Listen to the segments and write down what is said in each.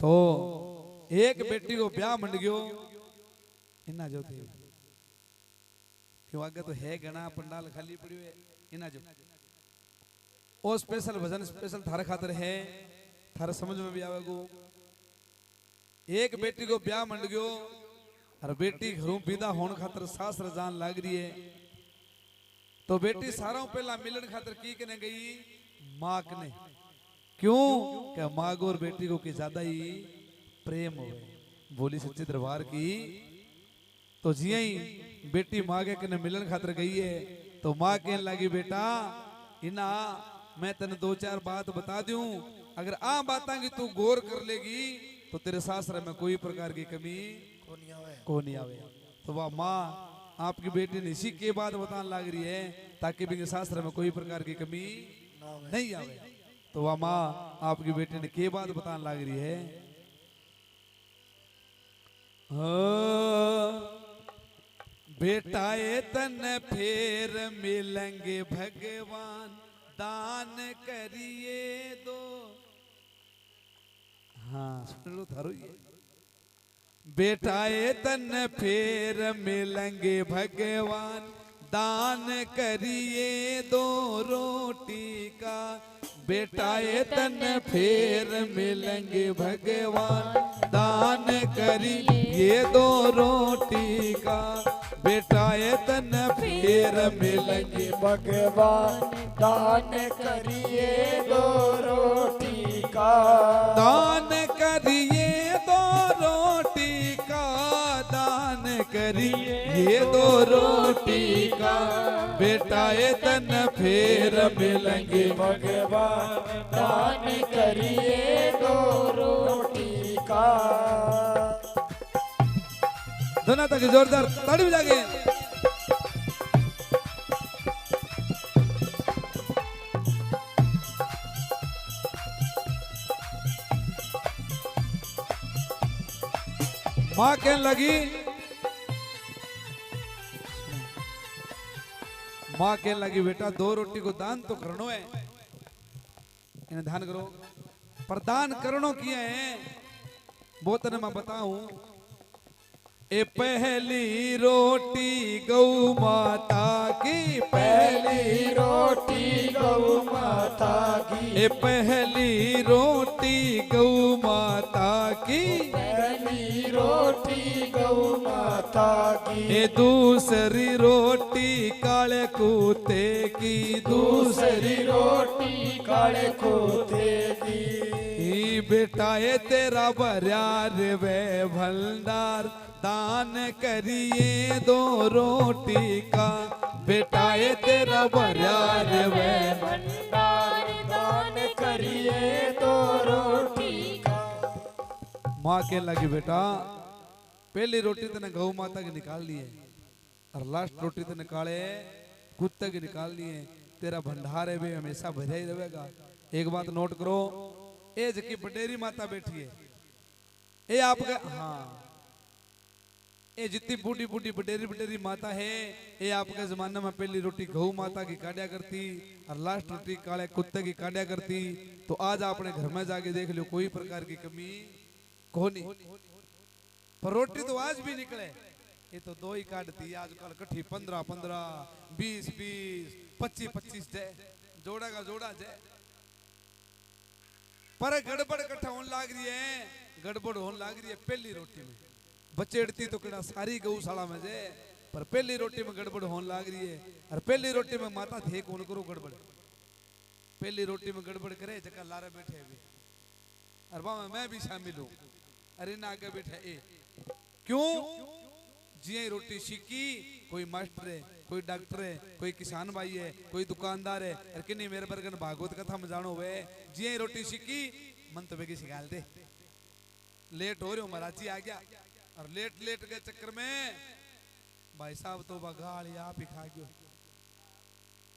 तो एक बेटी को ब्याह मंड गयो इना जो थी क्यों आगे तो है घना पंडाल खाली पड़ी है इना जो ओ स्पेशल भजन स्पेशल थारे खातर है थारे समझ में भी आवेगो। एक बेटी को ब्याह मंड गयो और बेटी घरों विदा होने खातर सास रजान लाग रही है तो बेटी सारों पहला मिलन खातर की कने गई मां कने क्यों क्या मां और बेटी को की ज्यादा ही प्रेम हो बोली सच्ची दरबार की। तो जिया ही बेटी मां के कने मिलन खातर गई है तो मां कहने लगी बेटा इना मैं तेने दो चार बात बता दूं अगर आ बातां की तू गौर कर लेगी तो तेरे सासरे में कोई प्रकार की कमी को नहीं आवे। तो वह माँ आपकी बेटी ने इसी के बाद बताने लग रही है ताकि भी शास्त्र में कोई प्रकार की कमी नहीं आवे। तो वह माँ आपकी बेटी ने के बाद बताने लग रही है बेटा ये तन फिर मिलेंगे भगवान दान करिए दो। हाँ सुन लो थारो ये बेटा ये तन फिर मिलेंगे भगवान दान करिए दो रोटी का। बेटा ये तन फिर मिलेंगे भगवान दान करिए दो रोटी का। बेटा ये तन फिर मिलेंगे भगवान दान करिए दो रोटी का। दान करिए दो रोटी का दान करिए दो रोटी का। बेटा ये तन फिर मिलेंगे भगवान दान करिए दो रोटी का। दोनों तक जोरदार ताड़ी बजा के मां कहने लगी मां कहने लगी बेटा दो रोटी को दान तो करनो है इन्हें दान करो पर दान करनो किया है वो तने मैं बताऊं। ए पहली रोटी गौ माता की पहली रोटी गौ माता की। ए पहली रोटी गौ माता की। पहली रोटी गौ माता की। ए दूसरी रोटी काले कुत्ते की। दूसरी रोटी काले कुत्ते की। बेटा ये तेरा भर्या रे वे भंडार दान करिए दो रोटी का। बेटा ये तेरा भर्या रे वे भंडार दान करिए दो रोटी का। माँ के लगी बेटा पहली रोटी तेने गौ माता की निकाल ली है और लास्ट रोटी तेने काले कुत्ते की निकाल ली है। तेरा भंडार है वे हमेशा भरा ही रहेगा। एक बात नोट करो ए जकी बडेरी माता बैठी है ए आपका हाँ ए जितनी बूढ़ी बूढ़ी बडेरी बडेरी माता है ये आपके जमाने में पहली रोटी गौ माता की काढ़िया करती और लास्ट रोटी काले कुत्ते की काढ़िया करती। तो आज आपने घर में जाके देख लो कोई प्रकार की कमी को नहीं पर रोटी तो आज भी निकले। ये तो दो ही काटती आजकल कट्ठी 15-15 20-20 25-25 जय जोड़ा का जोड़ा जय पर गड़बड़ कट्ठा होने लाग रही है गड़बड़ होने लाग रही है पहली रोटी में बचेड़ती तो कड़ा सारी गौशाला में जे पर पहली रोटी में गड़बड़ होने लाग रही है। और पहली रोटी में माता थे कौन करो गड़बड़ पहली रोटी में गड़बड़ करे जका लारे बैठे भी और वहां मैं भी शामिल हूं। अरे ना आगे बैठे ए क्यों जी रोटी सीखी कोई मास्टर है कोई डॉक्टर है कोई किसान भाई है कोई दुकानदार है और कि नहीं मेरे बरगन भागवत कथा में जानो हुए जी रोटी सीखी मन तो बेगी सिखाल दे लेट हो रहे हो महाराजी आ गया और लेट लेट के चक्कर में भाई साहब तो बगाल आप ही खा गयो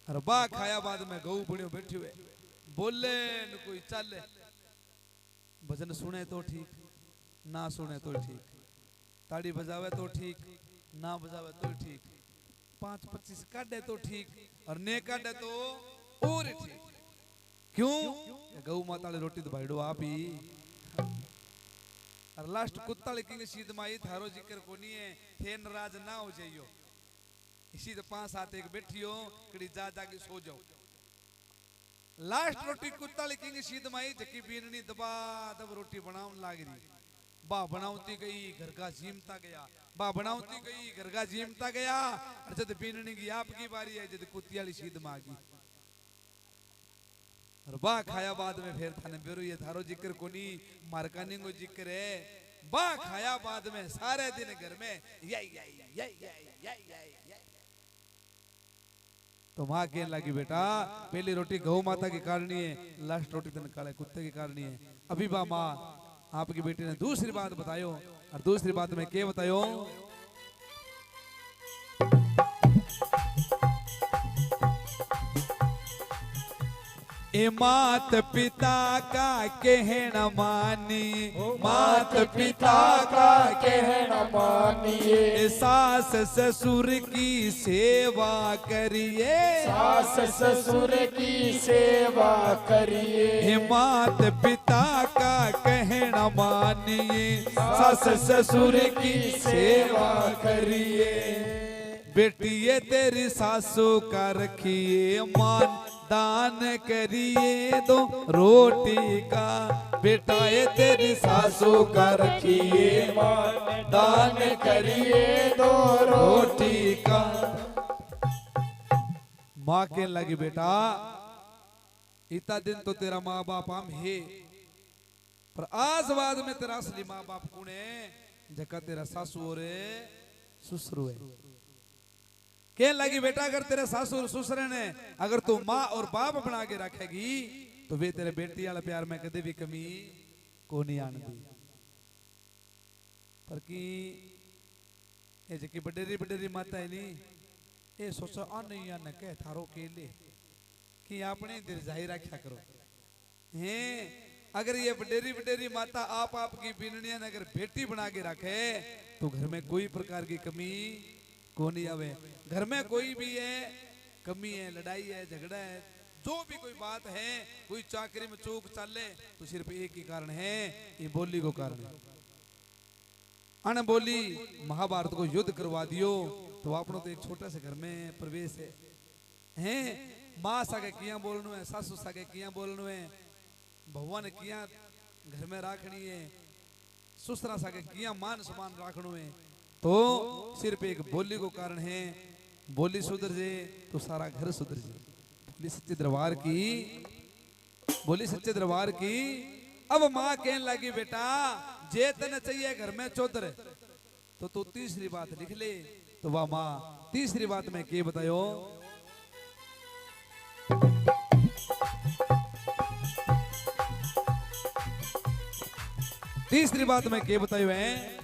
और बा खाया बाद में गऊ बुढ़ियो बैठे हुए बोले न कोई चल भजन सुने तो ठीक ना सुने तो ठीक ताड़ी बजावे तो ठीक ना बजावे तो ठीक 5-25 काटे तो ठीक और ने काटे तो और ठीक। क्यों गौ माता ने रोटी तो भाईडो आप ही और लास्ट कुत्ता लिखेंगे सीध माई थारो जिक्र कोनी है थे नाराज ना हो जाइयो इसी तो 5-7 एक बैठी हो कड़ी जा जाके सो जाओ लास्ट रोटी कुत्ता लिखेंगे सीध माई जकी बीननी दबा दब रोटी बनावन लाग रही बा बनावती गई घर का जीमता गया बा बनावती गई घर का जीमता गया और जब बीननी की आपकी बारी है जब कुत्तियाली सीध मांगी और बा खाया बाद में फिर थाने बेरो ये थारो जिक्र कोनी मारकानी को जिक्र है बा खाया बाद में सारे दिन घर में तो माँ कहने लगी बेटा पहली रोटी गौ माता की कारणी है लास्ट रोटी तन काले कुत्ते की कारणी है अभी बा माँ आपकी बेटी ने दूसरी बात बतायो और दूसरी बात में क्या बतायो ए मात पिता का कहना मानी मात पिता का कहना मानिए सास ससुर की सेवा करिए सास ससुर की सेवा करिए मात पिता का कहना मानिए सास ससुर की सेवा करिए बेटी ये तेरी सासू का रखिए मान दान करिए दो रोटी का बेटा ये तेरी सासू का रखिए मान दान करिए दो रोटी का। माँ कहने लगी बेटा इतना दिन तो तेरा माँ बाप हम है पर आज बाद में तेरा असली माँ बाप कौन है जका तेरा सासू और ससुर है कहने लगी बेटा अगर तेरे सासुर ससुर ने अगर तू माँ और बाप बना के रखेगी तो वे तेरे बेटी वाला प्यार में कदे भी कमी को नहीं आने दी पर की ये जकी बडेरी बडेरी माता है नी ये सोचो आ नहीं आने के थारो के लिए कि आपने दीर्घाई रखा करो हैं अगर ये बडेरी बडेरी माता आपकी बीननिया ने अगर बेटी बना के रखे तो घर में कोई प्रकार की कमी को नहीं आवे घर में कोई भी है कमी है लड़ाई है झगड़ा है जो भी कोई बात है कोई चाकरी में चूक चले तो सिर्फ एक ही कारण है ये बोली को कारण है अन बोली महाभारत को युद्ध करवा दियो तो आपनो तो एक छोटा से घर में प्रवेश है हैं माँ सागे किया बोलनो है सासू सागे किया बोलनो है भगवान किया घर में राखनी है सुसरा सागे किया मान सम्मान राखनो है तो सिर्फ एक बोली को कारण है बोली सुधर जाए तो सारा घर सुधर जाए बोली सच्चे दरबार की बोली सच्चे दरबार की अब माँ कहने लगी बेटा जे तने चाहिए घर में चौधर तो तू तीसरी बात लिख ले तो वाह माँ तीसरी बात में क्या बतायो तीसरी बात में क्या बतायो है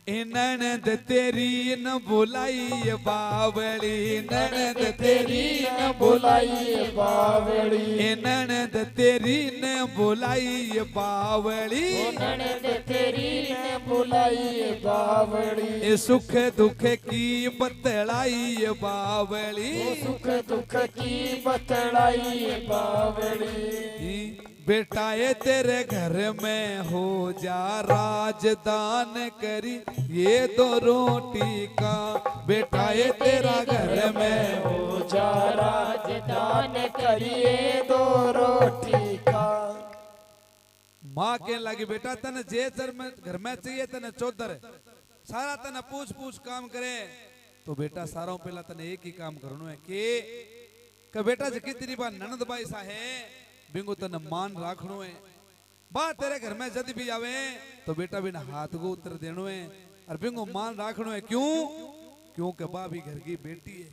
ननद तेरी न बुलाई बावली ननद तेरी न बुलाई बावड़ी ननद तेरी न बुलाई बावली ननद तेरी ने बुलाई बावड़ी सुख दुख की बतलाई बावली सुख दुख की बतलाई बावड़ी बेटा ये तेरे घर में हो जा राजदान करी ये दो रोटी का बेटा ये तेरा घर में हो जा राजदान करिए दो रोटी का। माँ कहने लगी बेटा तने जे घर में चाहिए तने चौधर सारा तने पूछ पूछ काम करे तो बेटा सारा पहला तने एक ही काम करनो है कि बेटा जकी तेरी बा ननद बाई सा है बिंगो तने मान राखनो है बा तेरे घर में जद भी आवे तो बेटा बिना हाथ को उतर देनो है और बिंगो मान राखनो है क्यों क्योंकि बा भी घर की बेटी है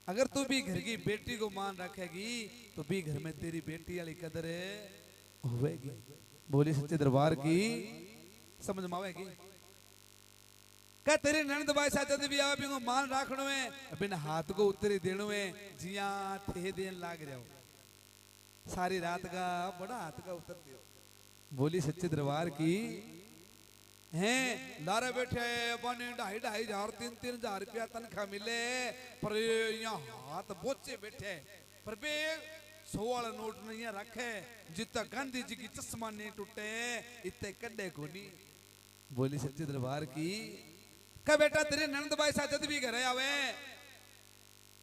अगर तू भी घर की बेटी को मान रखेगी तो भी घर में तेरी बेटी वाली कदर होगी बोली सच्चे दरबार की समझ में आवेगी क्या तेरे ननद बाई सा जद भी आवे बिंगो मान राखनो है बिना हाथ को उतरी देनो है जिया थे देन लाग जाओ सारी रात का बड़ा हाथ का उतर दियो बोली सच्चे दरबार की हैं लारे बैठे बने 2,500 3,000 रुपया तनख्वाह मिले पर यहाँ हाथ बोचे बैठे पर बे 100 वाला नोट नहीं रखे जितना गांधी जी की चश्मा नहीं टूटे इतने कड्डे को नहीं। बोली सच्चे दरबार की का बेटा तेरे नंद भाई सा जद भी घर आवे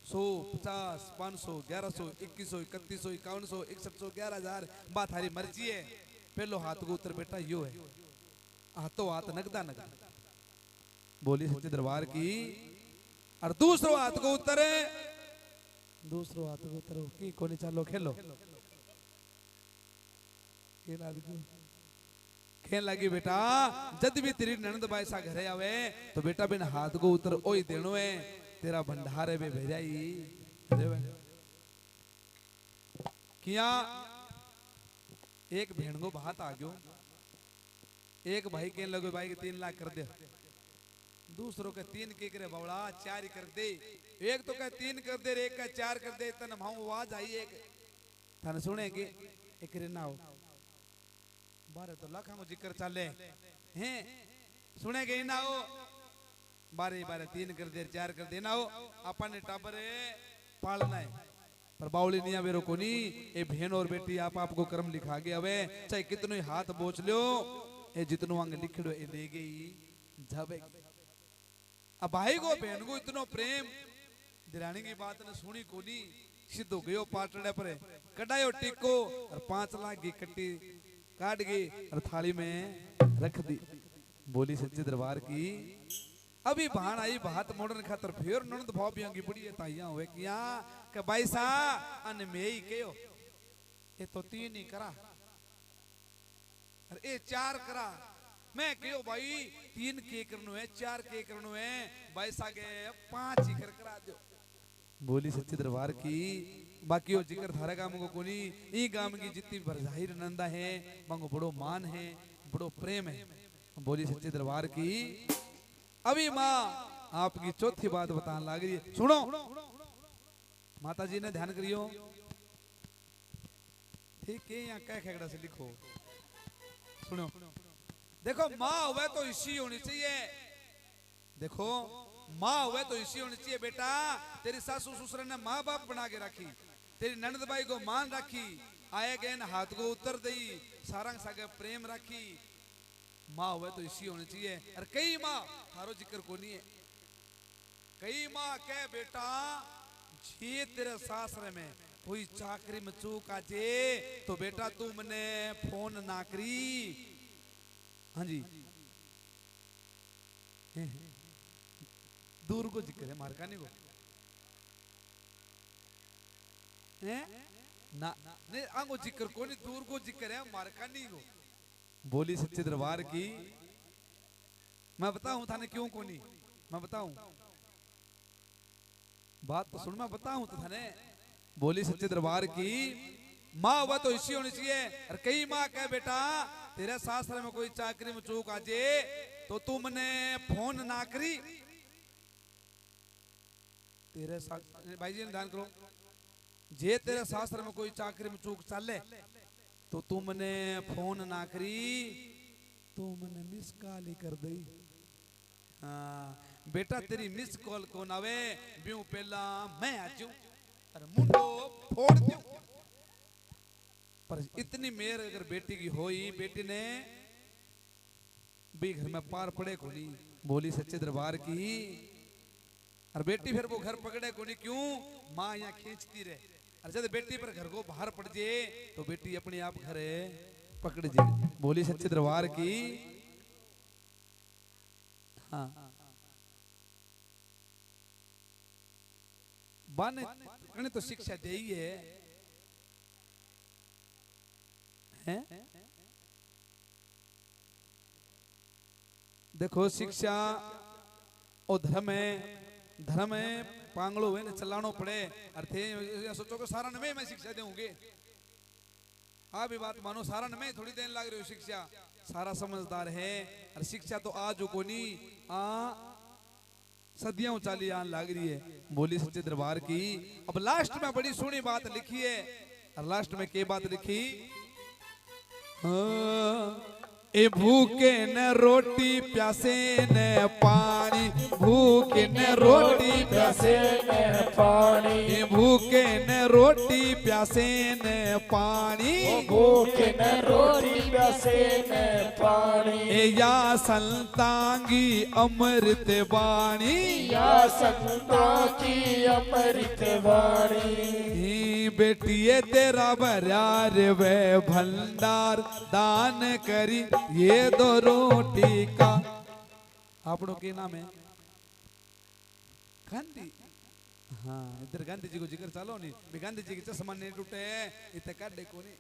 100 50 500 1100 2100 3100 5100 6100 11000 बात हरी मर्जी है। पहलो हाथ को उत्तर बेटा यो है हाथों हाथ नगदा नगदा। बोली सच्चे दरबार की और दूसरो हाथ को उत्तर है दूसरो हाथ को उत्तर की कोनी चालो खेलो खेल लगी बेटा जद भी तेरी ननद बाई सा घरे आवे तो बेटा बिन हाथ को उतर ओई देनो है तेरा भंडारे में भेजाई किया। एक भेड़ को बात आ गयो एक भाई कहने लगे भाई के 3 लाख कर दे दूसरों के 3 के करे बवड़ा 4 ही कर दे एक तो कह 3 कर दे एक का 4 कर दे तन हम आवाज आई एक थाने सुनेंगे एक रे ना हो बारे तो लाखों को जिक्र चले हैं सुनेंगे ना हो बारे बारे 3 कर दे 4 कर दे ना हो अपन ने टाबरे पालना है पर बावली निया बेरो को नहीं ये बहन और बेटी आप आपको कर्म लिखा गए हवे चाहे कितनो ही हाथ बोच लो ये जितनो अंग लिखड़ो ये ले गई जावे। अब भाई को बहन को इतनो प्रेम दिरानी की बात ने सुनी को नहीं सीधो गयो पाटड़े पर कटायो टिको और 5 लाख की कट्टी काट गई और थाली में रख दी। बोली सच्चे दरबार की अभी बहान आई बात मोड़न खातर फिर ननद भाव भी अंगी बुढ़ी ताइया हुए किया कि भाई सा अन में ही कहो ये तो 3 ही करा और ये 4 करा मैं कहो भाई 3 के करनो है 4 के करनो है भाई सा के 5 ही करा दो। बोली सच्चे दरबार की बाकी वो जिक्र थारे गांव को कोनी ई गांव की जितनी बरजाहिर नंदा है मंगो बड़ो मान है बड़ो प्रेम है। बोली सच्चे दरबार की अभी माँ आपकी चौथी बात बताने लग रही है सुनो माता जी ने ध्यान करियो ठीक है यहाँ क्या खेगड़ा से लिखो सुनो देखो माँ हुए तो इसी होनी चाहिए देखो माँ हुए तो इसी होनी चाहिए बेटा तेरी सासू ससुर ने माँ बाप बना के रखी तेरी ननद बाई को मान रखी आए गए न हाथ को उत्तर दी सारंग सागे प्रेम रखी माँ हुए तो इसी होनी चाहिए। और कई माँ थारो जिक्र को नहीं है कई माँ कह बेटा जी तेरे सासरे में कोई चाकरी में चूक आ जे तो बेटा तू मने फोन ना करी। हाँ जी दूर को जिक्र है मारकानी को है ना नहीं आंगो जिक्र को नहीं दूर को जिक्र है मारकानी को। बोली सच्चे दरबार की मैं बताऊं थाने क्यों को नहीं मैं बताऊं बात तो सुन मैं बताऊं तो थाने। बोली सच्चे दरबार की माँ हुआ तो इसी होनी चाहिए। और कई माँ कह बेटा तेरे सासरे में कोई चाकरी में चूक आ जे तो तू मने फोन ना करी तेरे भाई जी ने ध्यान करो जे तेरे सासरे में कोई चाकरी में चूक चले तो तू मने फोन ना करी तू मने मिस कॉल ही कर दई। हाँ बेटा तेरी मिस कॉल को नावे ब्यू पहला मैं आजू और मुंडो फोड़ दूं पर इतनी मेर अगर बेटी की होई बेटी ने भी घर में पार पड़े को नहीं। बोली सच्चे दरबार की और बेटी फिर वो घर पकड़े को नहीं क्यों माँ यहाँ खींचती रहे और जब बेटी पर घर को बाहर पड़ जाए तो बेटी अपने आप घर पकड़ जाए। बोली सच्चे दरबार की हाँ बाने तो शिक्षा दे ही है देखो शिक्षा और धर्म है पांगड़ो है चलानो पड़े अर्थे सोचो कि सारा नमे मैं शिक्षा दूंगे हाँ भी बात मानो सारा नमे थोड़ी देर लग रही हो शिक्षा सारा समझदार है और शिक्षा तो आज को नहीं सदियों चाली आन लग रही है। बोली सच्चे दरबार की अब लास्ट में बड़ी सोनी बात लिखी है और लास्ट में क्या बात लिखी ए भूखे न रोटी प्यासे न पानी, भूखे न रोटी प्यासे न पानी, ए भूखे न रोटी प्यासे न पानी, भूखे न रोटी प्यासे न पानी, ए या संतांगी अमृत वाणी, या संता की अमृत वाणी। बेटिए तेरा भरार वे भंडार दान करी ये दो रोटी का। आपनो के नाम है गांधी। हाँ इधर गांधी जी को जिक्र चालो नहीं भी गांधी जी की चश्मा नहीं टूटे इतने काटे को नहीं।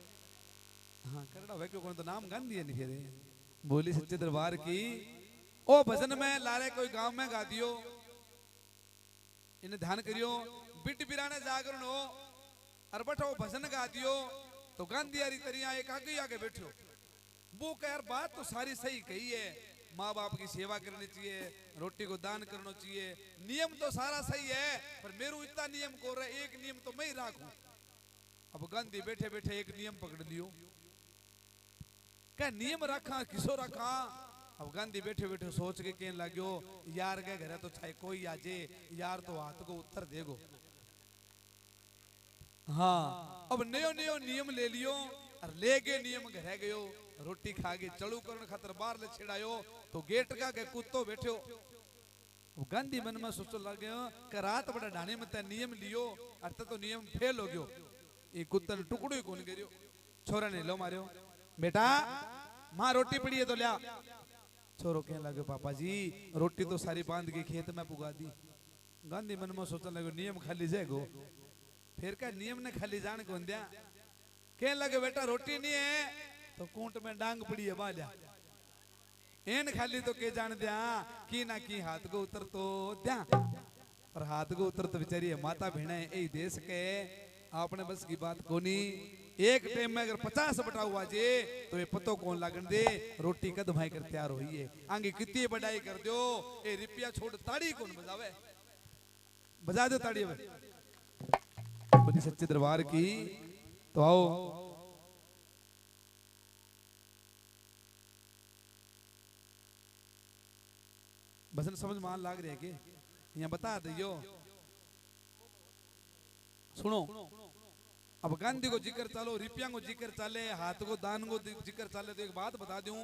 हाँ करड़ा वे क्यों कौन तो नाम गांधी है नहीं फिर बोली सच्चे दरबार की। ओ भजन में लारे कोई गांव में गा दियो इन्हें ध्यान करियो बिट बिराने जागरण हो और बैठो भजन गा दियो तो गांधी यारी तरिया एक आगे बैठो वो कह यार बात तो सारी सही कही है। माँ बाप की सेवा करनी चाहिए, रोटी को दान करना चाहिए, नियम तो सारा सही है पर मेरू इतना नियम को रहा एक नियम तो मैं ही राखूं। अब गांधी बैठे बैठे एक नियम पकड़ लियो क्या नियम रखा किसो रखा। अब गांधी बैठे बैठे सोच के कहने लग्यो यार के घर तो चाहे कोई आजे यार तो हाथ को उत्तर देगो। हाँ अब नयो नयो नियम ले लियो और ले गए नियम घरे गयो रोटी खा के चलू करण खातर बाहर ले छिड़ायो तो गेट का के कुत्तो बैठो। गांधी मन में सोचो लगे कि रात बड़ा ढाने में ते नियम लियो और तो नियम फेल हो गयो। ये कुत्ते ने टुकड़ो ही कौन करियो छोरा ने लो मारियो बेटा मां रोटी पड़ी है तो लिया। छोरो कहने लगे पापा जी रोटी तो सारी बांध के खेत में पुगा दी। गांधी मन में सोचने लगे नियम खाली जाएगो फिर क्या नियम ने खाली जान कौन दिया। कहने लगे बेटा रोटी नहीं है तो कूंट में डांग पड़ी है बाल्या एन खाली तो के जान दिया की ना की हाथ को उतर तो द्या और हाथ को उतर तो बेचारी है माता भेड़ा है ए देश के आपने बस की बात कोनी। एक टाइम में अगर 50 बटा हुआ जे तो ये पतो कौन लागन दे रोटी कद भाई कर तैयार हुई है आगे कितनी बढ़ाई कर दो ए रुपया छोड़ ताड़ी कौन बजावे बजा दो ताड़ी बोली सच्चे दरबार की। तो आओ भजन समझ मान लाग रहे के यहाँ बता दियो सुनो। अब गांधी को जिक्र चालो रुपया को जिक्र चाले हाथ को दान को जिक्र चाले तो एक बात बता दूं